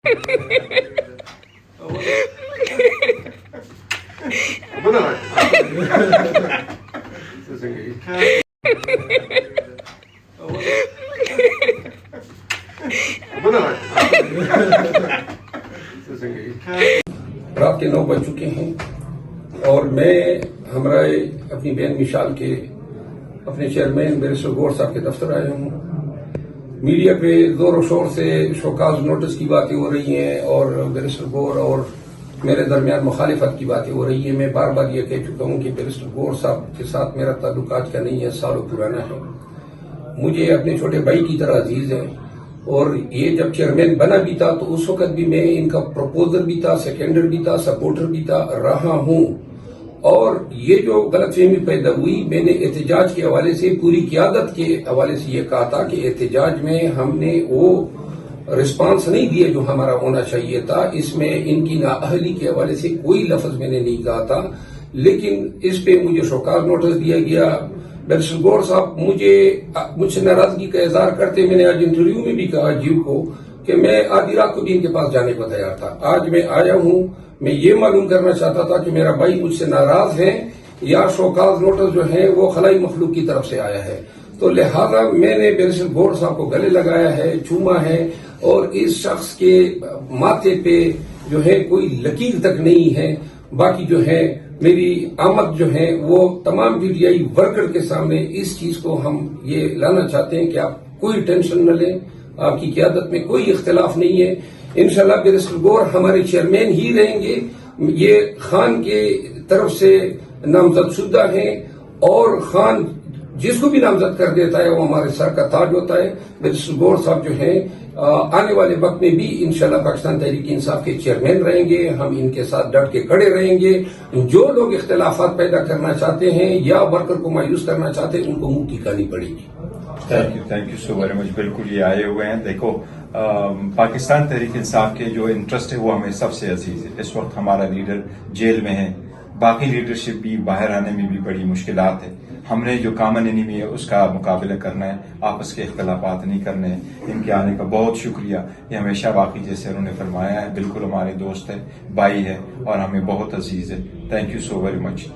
رات کے 9 بج چکے ہیں اور میں ہمراہ اپنی بہن مشال کے اپنے چیئرمین بیرسٹر گور صاحب کے دفتر آیا ہوں. میڈیا پہ زور و شور سے شوکاز نوٹس کی باتیں ہو رہی ہیں اور بیرسٹر گور اور میرے درمیان مخالفت کی باتیں ہو رہی ہیں. میں بار بار یہ کہہ چکا ہوں کہ بیرسٹر گور صاحب کے ساتھ میرا تعلق آج کا نہیں ہے، سالوں پرانا ہے. مجھے اپنے چھوٹے بھائی کی طرح عزیز ہے اور یہ جب چیئرمین بنا بھی تھا تو اس وقت بھی میں ان کا پروپوزر بھی تھا، سیکنڈر بھی تھا، سپورٹر بھی تھا رہا ہوں. اور یہ جو غلط فہمی پیدا ہوئی، میں نے احتجاج کے حوالے سے پوری قیادت کے حوالے سے یہ کہا تھا کہ احتجاج میں ہم نے وہ رسپانس نہیں دیا جو ہمارا ہونا چاہیے تھا. اس میں ان کی نااہلی کے حوالے سے کوئی لفظ میں نے نہیں کہا تھا، لیکن اس پہ مجھے شوکاز نوٹس دیا گیا. بیرسٹر گور صاحب مجھ سے ناراضگی کا اظہار کرتے. میں نے آج انٹرویو میں بھی کہا جیو کو کہ میں آدھی رات کو بھی ان کے پاس جانے کو تیار تھا. آج میں آیا ہوں، میں یہ معلوم کرنا چاہتا تھا کہ میرا بھائی مجھ سے ناراض ہے یا شوکاز نوٹس جو ہے وہ خلائی مخلوق کی طرف سے آیا ہے. تو لہذا میں نے بیرسٹر گور صاحب کو گلے لگایا ہے، چوما ہے اور اس شخص کے ماتھے پہ جو ہے کوئی لکیر تک نہیں ہے. باقی جو ہے میری آمد جو ہے وہ تمام پی ٹی آئی ورکر کے سامنے اس چیز کو ہم یہ لانا چاہتے ہیں کہ آپ کوئی ٹینشن نہ لیں، آپ کی قیادت میں کوئی اختلاف نہیں ہے. انشاءاللہ بیرسٹر گور ہمارے چیئرمین ہی رہیں گے. یہ خان کے طرف سے نامزد شدہ ہیں اور خان جس کو بھی نامزد کر دیتا ہے وہ ہمارے سر کا تاج ہوتا ہے. بیرسٹر گور صاحب جو ہیں آنے والے وقت میں بھی انشاءاللہ پاکستان تحریک انصاف کے چیئرمین رہیں گے. ہم ان کے ساتھ ڈٹ کے کھڑے رہیں گے. جو لوگ اختلافات پیدا کرنا چاہتے ہیں یا ورکر کو مایوس کرنا چاہتے ہیں ان کو منہ ٹکانی پڑے گی. Thank you so very much. بالکل یہ آئے ہوئے ہیں. دیکھو پاکستان تحریک انصاف کے جو انٹرسٹ ہے وہ ہمیں سب سے عزیز ہے. اس وقت ہمارا لیڈر جیل میں ہے، باقی لیڈرشپ بھی باہر آنے میں بھی بڑی مشکلات ہے. ہم نے جو کامن انیمی ہے اس کا مقابلہ کرنا ہے، آپس کے اختلافات نہیں کرنے ہیں. ان کے آنے کا بہت شکریہ. یہ ہمیشہ باقی جیسے انہوں نے فرمایا ہے بالکل ہمارے دوست ہے، بھائی ہے اور ہمیں بہت عزیز ہے. Thank you so very much.